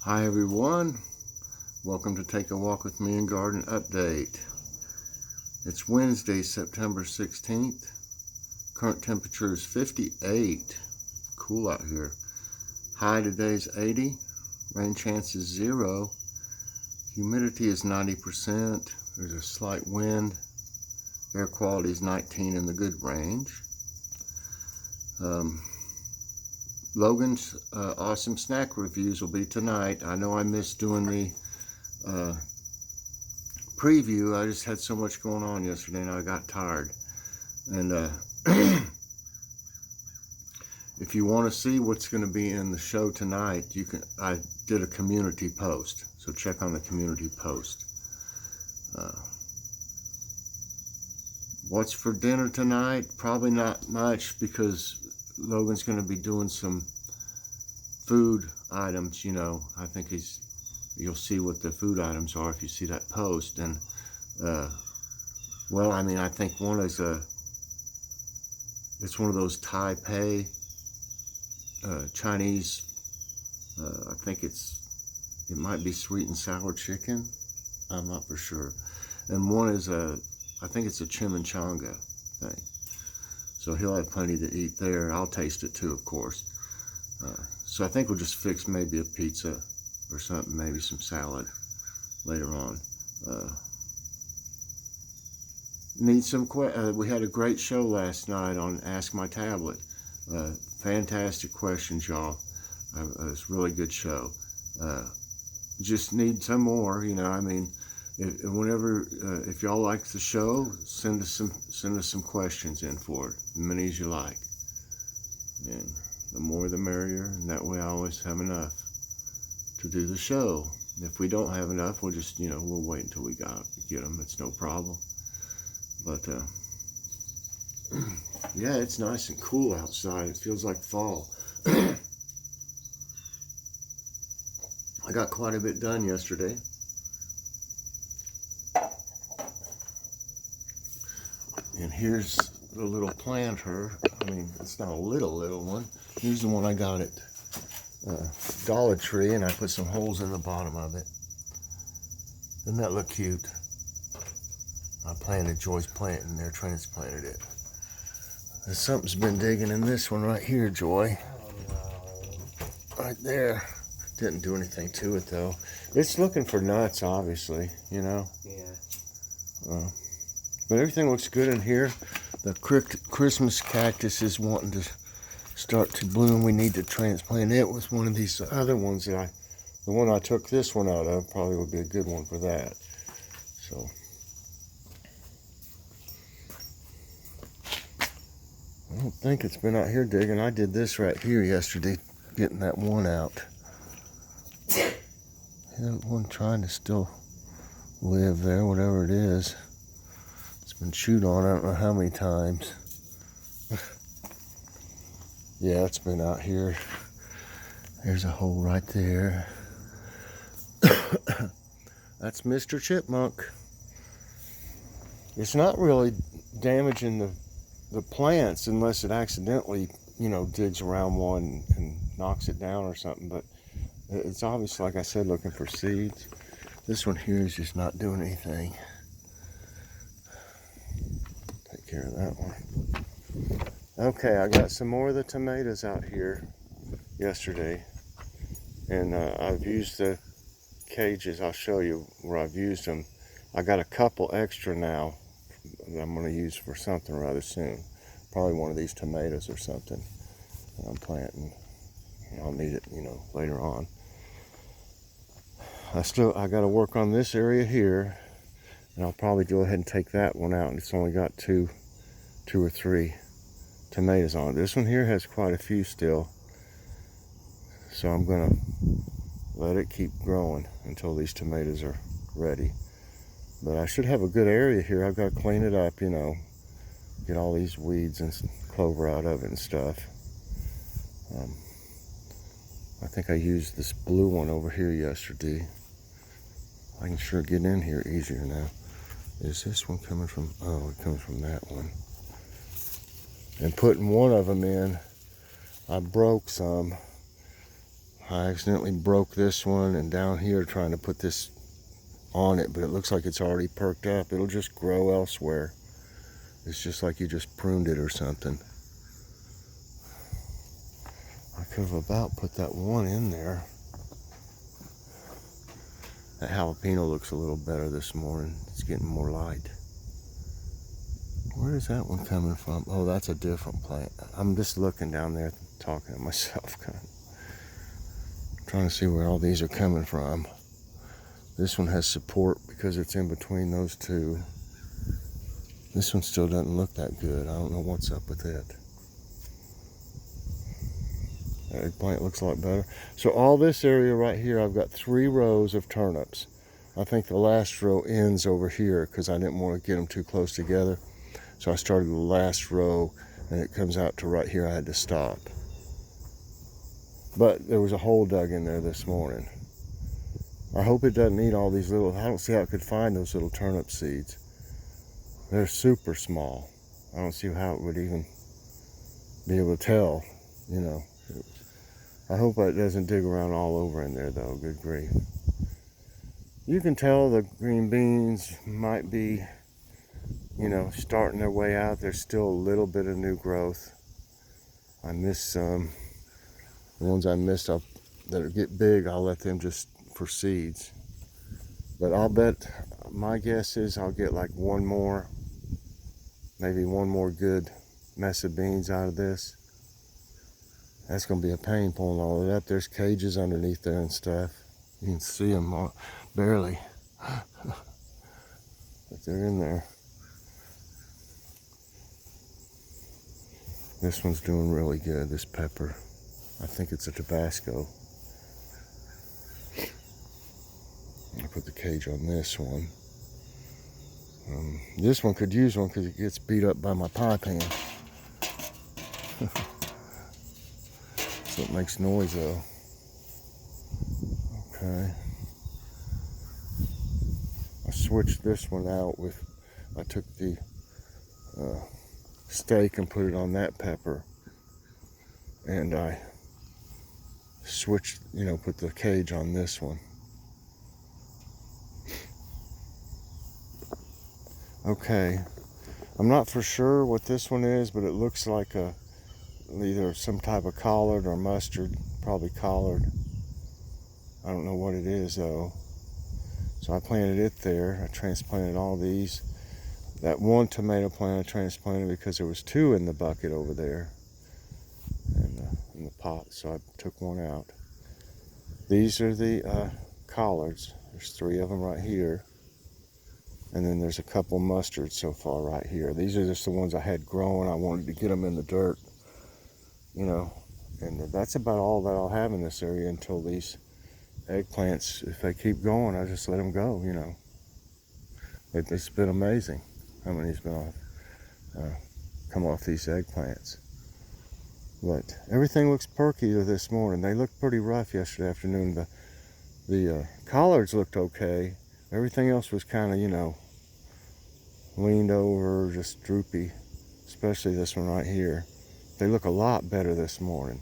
Hi everyone, welcome to Take a Walk with Me and Garden Update. It's Wednesday, September 16th. Current temperature is 58. Cool out here. High today is 80. Rain chance is 0. Humidity is 90%. There's a slight wind. Air quality is 19 in the good range. Logan's awesome snack reviews will be tonight. I know I missed doing the preview. I just had so much going on yesterday and I got tired. And if you want to see what's going to be in the show tonight, I did a community post, so check on the community post. What's for dinner tonight? Probably not much, because Logan's going to be doing some food items. I think you'll see what the food items are if you see that post. And well, I think one is it's one of those Taipei Chinese. I think it might be sweet and sour chicken. I'm not for sure. And one is I think it's a chimichanga thing. So he'll have plenty to eat there. I'll taste it too, of course. So I think we'll just fix maybe a pizza or something, maybe some salad later on. We had a great show last night on Ask My Tablet. Fantastic questions, y'all. It's a really good show. Just need some more, if y'all like the show, send us some questions in for it, as many as you like. And the more the merrier, and that way I always have enough to do the show. If we don't have enough, we'll just, we'll wait until we get them. It's no problem. But yeah, it's nice and cool outside. It feels like fall. I got quite a bit done yesterday. And here's the little planter. It's not a little one. Here's the one I got at Dollar Tree, and I put some holes in the bottom of it. Doesn't that look cute? I planted Joy's plant in there, transplanted it. Something's been digging in this one right here, Joy. Right there. Didn't do anything to it though. It's looking for nuts, obviously, Yeah. But everything looks good in here. The Christmas cactus is wanting to start to bloom. We need to transplant it with one of these other ones the one I took this one out of probably would be a good one for that. So I don't think it's been out here digging. I did this right here yesterday, getting that one out. That one trying to still live there, whatever it is. It's been chewed on, I don't know how many times. Yeah, it's been out here. There's a hole right there. That's Mr. Chipmunk. It's not really damaging the plants unless it accidentally, digs around one and knocks it down or something. But it's obviously, like I said, looking for seeds. This one here is just not doing anything. Take care of that one. Okay, I got some more of the tomatoes out here yesterday. And I've used the cages. I'll show you where I've used them. I got a couple extra now that I'm going to use for something rather soon. Probably one of these tomatoes or something that I'm planting. I'll need it, later on. I got to work on this area here, and I'll probably go ahead and take that one out. And it's only got two or three tomatoes on it. This one here has quite a few still, so I'm gonna let it keep growing until these tomatoes are ready. But I should have a good area here. I've got to clean it up, get all these weeds and clover out of it and stuff. I think I used this blue one over here yesterday. I can sure get in here easier now. Is this one coming from? Oh, it comes from that one. And putting one of them in, I broke some. I accidentally broke this one, and down here trying to put this on it, but it looks like it's already perked up. It'll just grow elsewhere. It's just like you just pruned it or something. I could have about put that one in there. That jalapeno looks a little better this morning. It's getting more light. Where is that one coming from? Oh, that's a different plant. I'm just looking down there, talking to myself, kind of trying to see where all these are coming from. This one has support because it's in between those two. This one still doesn't look that good. I don't know what's up with it. The eggplant looks a lot better. So all this area right here, I've got 3 rows of turnips. I think the last row ends over here because I didn't want to get them too close together. So I started the last row, and it comes out to right here. I had to stop. But there was a hole dug in there this morning. I hope it doesn't eat all these little, I don't see how it could find those little turnip seeds. They're super small. I don't see how it would even be able to tell, you know. I hope it doesn't dig around all over in there though, good grief. You can tell the green beans might be, you know, starting their way out. There's still a little bit of new growth. I missed some. The ones I missed that get big, I'll let them just for seeds. But I'll bet, my guess is I'll get like one more, maybe one more good mess of beans out of this. That's going to be a pain pulling all of that. There's cages underneath there and stuff. You can see them all, barely. But they're in there. This one's doing really good, this pepper. I think it's a Tabasco. I put the cage on this one. This one could use one because it gets beat up by my pie pan. So it makes noise though. Okay. I switched this one out with, I took the steak and put it on that pepper, and I switched, you know, put the cage on this one. Okay, I'm not for sure what this one is, but it looks like either some type of collard or mustard, probably collard. I don't know what it is though. So I planted it there. I transplanted all these. That one tomato plant I transplanted because there was 2 in the bucket over there in the pot, so I took one out. These are the collards. There's 3 of them right here. And then there's a couple mustards so far right here. These are just the ones I had growing. I wanted to get them in the dirt, you know. And that's about all that I'll have in this area until these eggplants, if they keep going, I just let them go, you know. It's been amazing how many's been come off these eggplants. But everything looks perky this morning. They looked pretty rough yesterday afternoon. The collards looked okay. Everything else was kind of, you know, leaned over, just droopy, especially this one right here. They look a lot better this morning.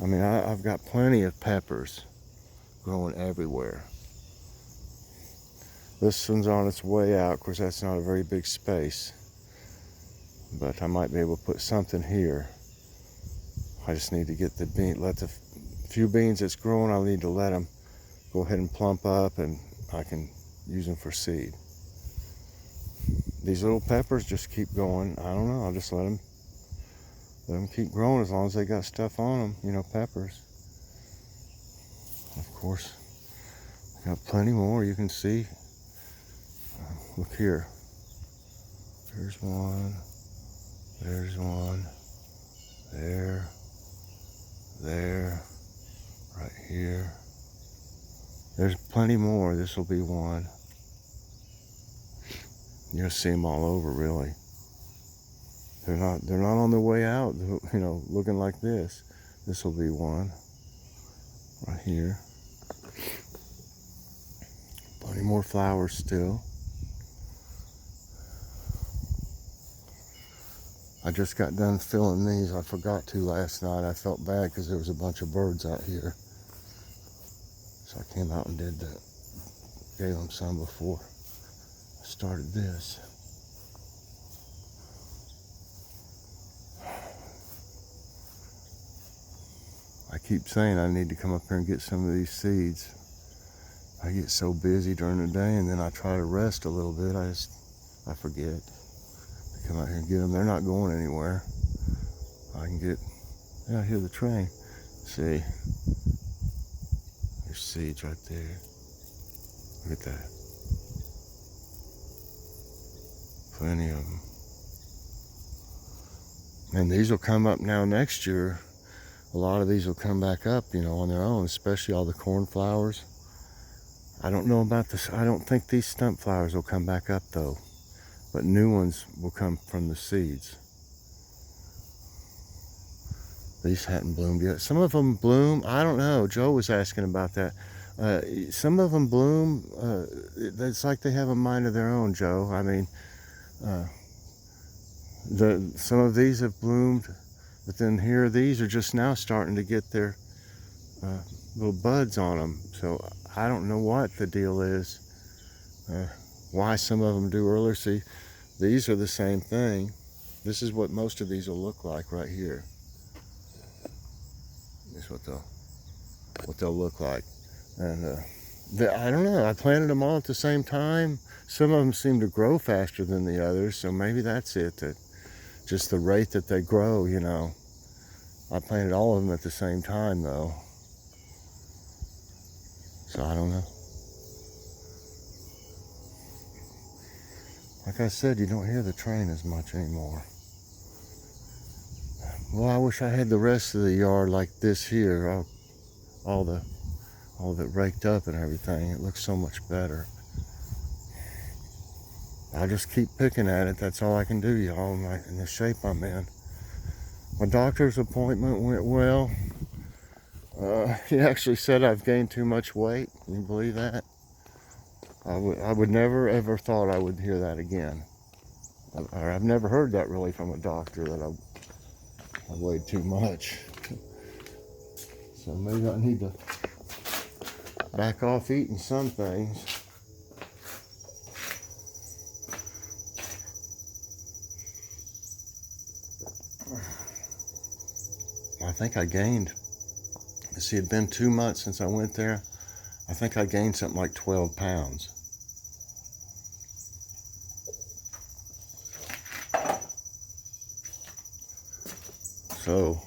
I mean, I've got plenty of peppers growing everywhere. This one's on its way out. Of course, that's not a very big space, but I might be able to put something here. I just need to get the let the few beans that's growing, I'll need to let them go ahead and plump up, and I can use them for seed. These little peppers just keep going. I don't know, I'll just let them keep growing as long as they got stuff on them, you know, peppers. Of course, got plenty more, you can see. Look here. There's one. There's one. There. There. Right here. There's plenty more. This will be one. You'll see them all over, really. They're not on their way out, you know, looking like this. This will be one. Right here. Plenty more flowers still. I just got done filling these. I forgot to last night. I felt bad because there was a bunch of birds out here. So I came out and gave them some before I started this. I keep saying I need to come up here and get some of these seeds. I get so busy during the day, and then I try to rest a little bit. I forget to come out here and get them. They're not going anywhere. I can get, yeah, I hear the train. See, there's seeds right there. Look at that. Plenty of them. And these will come up now next year. A lot of these will come back up, you know, on their own, especially all the cornflowers. I don't know about this. I don't think these stump flowers will come back up though, but new ones will come from the seeds. These hadn't bloomed yet. Some of them bloom. I don't know. Joe was asking about that. Some of them bloom. It's like they have a mind of their own, Joe. I mean, some of these have bloomed, but then here these are just now starting to get their little buds on them. So I don't know what the deal is. Why some of them do earlier. See, these are the same thing. This is what most of these will look like right here. This is what they'll look like. And I don't know. I planted them all at the same time. Some of them seem to grow faster than the others, so maybe that's it. That just the rate that they grow, you know. I planted all of them at the same time, though. So I don't know. Like I said, you don't hear the train as much anymore. Well, I wish I had the rest of the yard like this here, all of it raked up and everything. It looks so much better. I'll just keep picking at it. That's all I can do, y'all, in the shape I'm in. My doctor's appointment went well. He actually said I've gained too much weight. Can you believe that? I would never ever thought I would hear that again. I've never heard that really from a doctor, that I weighed too much. So maybe I need to back off eating some things. I think I gained, see, it had been 2 months since I went there. I think I gained something like 12 pounds. So,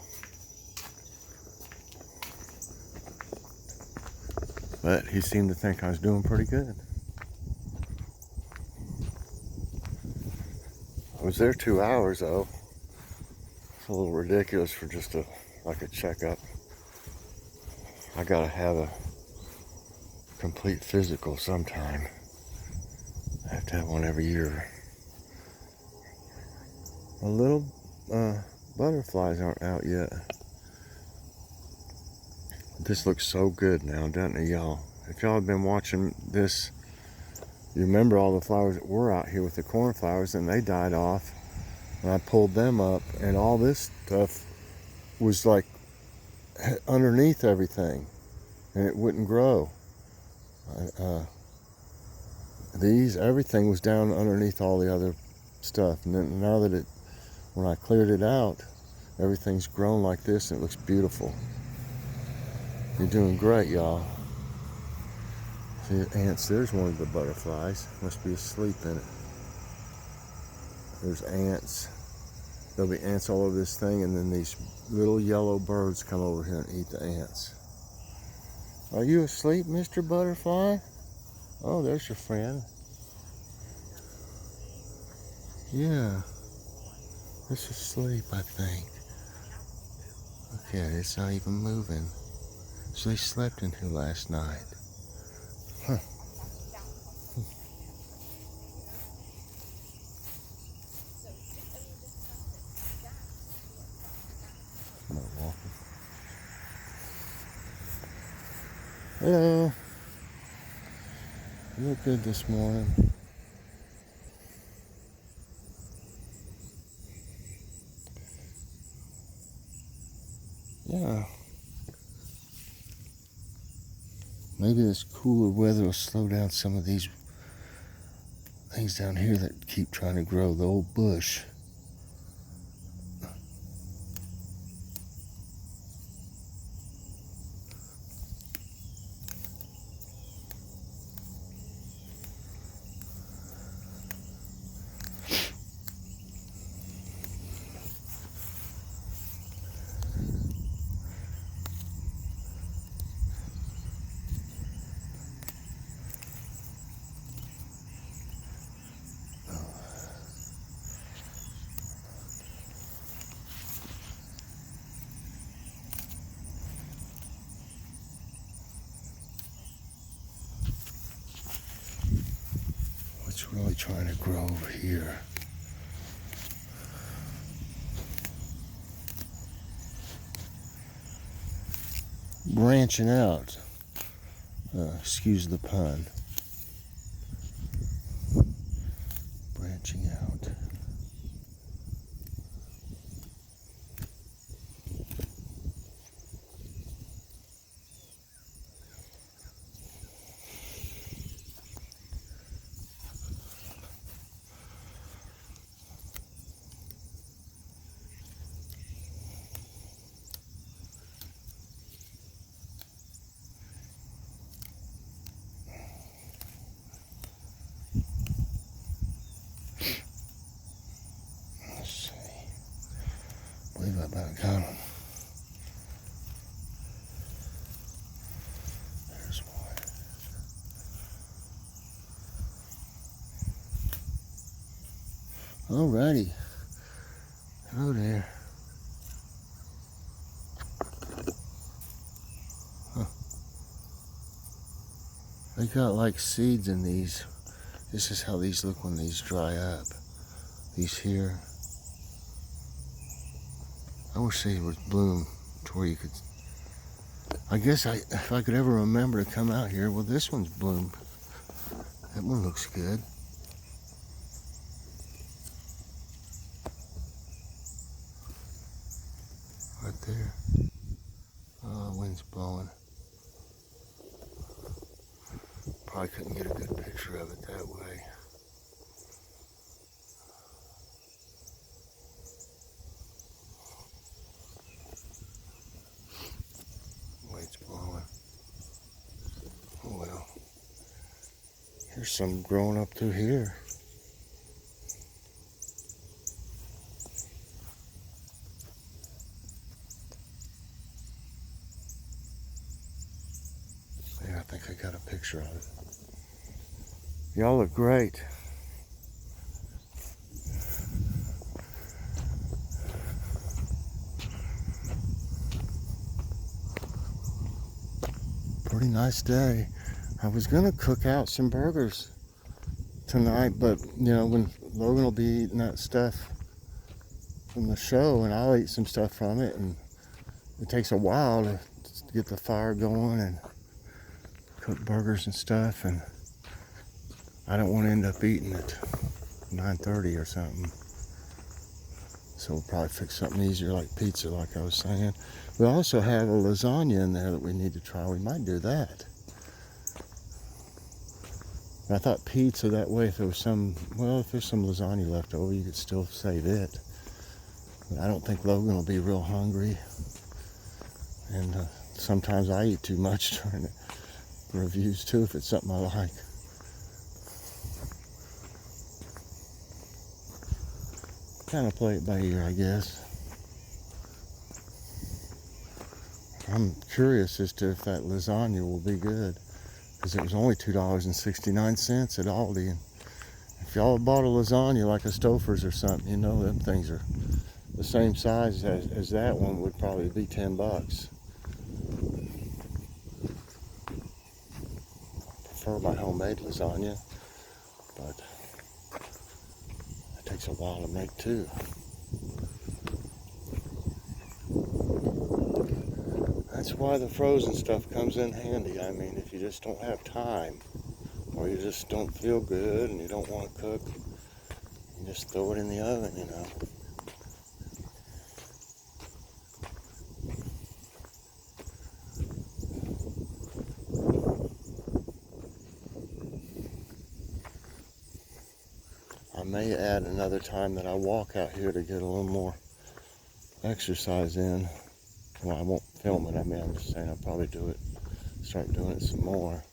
but he seemed to think I was doing pretty good. I was there 2 hours though. It's a little ridiculous for just like a checkup. I gotta have a complete physical sometime. I have to have one every year. The little butterflies aren't out yet. This looks so good now, doesn't it, y'all? If y'all have been watching this, you remember all the flowers that were out here with the cornflowers, and they died off. And I pulled them up, and all this stuff was like underneath everything, and it wouldn't grow. Everything was down underneath all the other stuff, and then now that when I cleared it out, everything's grown like this, and it looks beautiful. You're doing great, y'all. See the ants, there's one of the butterflies. Must be asleep in it. There's ants. There'll be ants all over this thing, and then these little yellow birds come over here and eat the ants. Are you asleep, Mr. Butterfly? Oh, there's your friend. Yeah. It's asleep, I think. Okay, it's not even moving. So they slept in here last night. Huh. I'm not walking. Hello. You look good this morning. Yeah. Maybe this cooler weather will slow down some of these things down here that keep trying to grow, the old bush. What's really trying to grow over here? Branching out. Excuse the pun. Branching out. I believe I about got them. There's one. Alrighty. Hello there. Huh. They got like seeds in these. This is how these look when these dry up. These here. I wish they would bloom to where you could. I guess if I could ever remember to come out here, well, this one's bloomed. That one looks good. Right there. Oh, the wind's blowing. Probably couldn't get a good picture of it that way. Wind's blowing. Oh well. Here's some growing up through here. Yeah, I think I got a picture of it. Y'all look great. Pretty nice day. I was gonna cook out some burgers tonight, but you know, when Logan will be eating that stuff from the show and I'll eat some stuff from it, and it takes a while to get the fire going and cook burgers and stuff, and I don't want to end up eating at 9:30 or something. So we'll probably fix something easier like pizza, like I was saying. We also have a lasagna in there that we need to try. We might do that. I thought pizza, that way if there was if there's some lasagna left over, you could still save it. But I don't think Logan will be real hungry. And sometimes I eat too much during the reviews too, if it's something I like. Kind of play it by ear, I guess. I'm curious as to if that lasagna will be good, because it was only $2.69 at Aldi, and if y'all bought a lasagna like a Stouffer's or something, you know them things are the same size as that one would probably be $10. Prefer my homemade lasagna, but it takes a while to make too. That's why the frozen stuff comes in handy. I mean, if you just don't have time, or you just don't feel good and you don't want to cook, you just throw it in the oven, you know. may add another time that I walk out here to get a little more exercise in. Well, I won't film it. I mean, I'm just saying I'll probably do it, start doing it some more.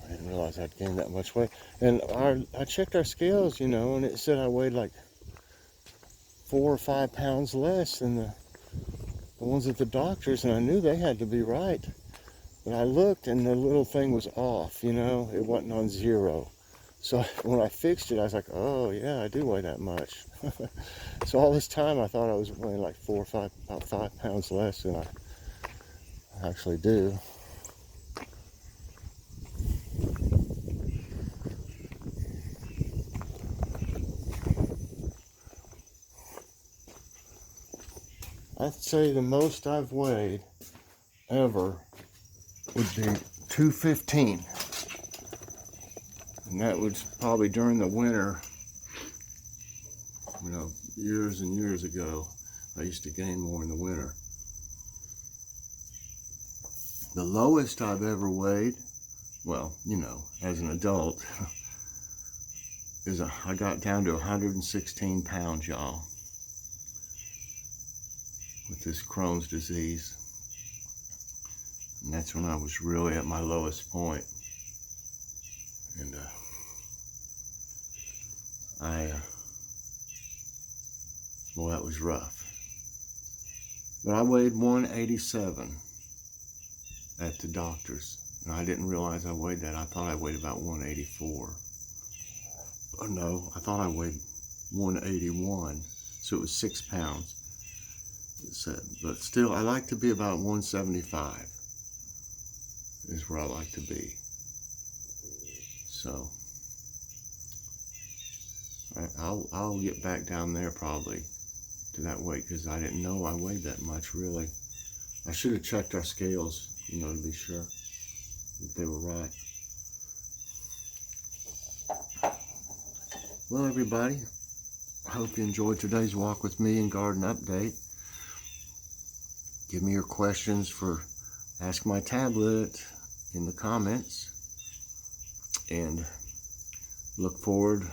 I didn't realize I'd gained that much weight. And I checked our scales, you know, and it said I weighed like 4 or 5 pounds less than the ones at the doctor's, and I knew they had to be right. But I looked and the little thing was off, you know, it wasn't on 0. So when I fixed it, I was like, oh yeah, I do weigh that much. So all this time I thought I was weighing like about 5 pounds less than I actually do. I'd say the most I've weighed ever would be 215. And that was probably during the winter, you know, years and years ago. I used to gain more in the winter. The lowest I've ever weighed, well, you know, as an adult, I got down to 116 pounds, y'all, with this Crohn's disease. And that's when I was really at my lowest point. And well, that was rough. But I weighed 187 at the doctor's. And I didn't realize I weighed that. I thought I weighed about 184. Oh no, I thought I weighed 181. So it was 6 pounds. But still, I like to be about 175 is where I like to be. So I'll get back down there probably to that weight, because I didn't know I weighed that much, really. I should have checked our scales, you know, to be sure that they were right. Well, everybody, I hope you enjoyed today's walk with me and garden update. Give me your questions for Ask My Tablet in the comments, and look forward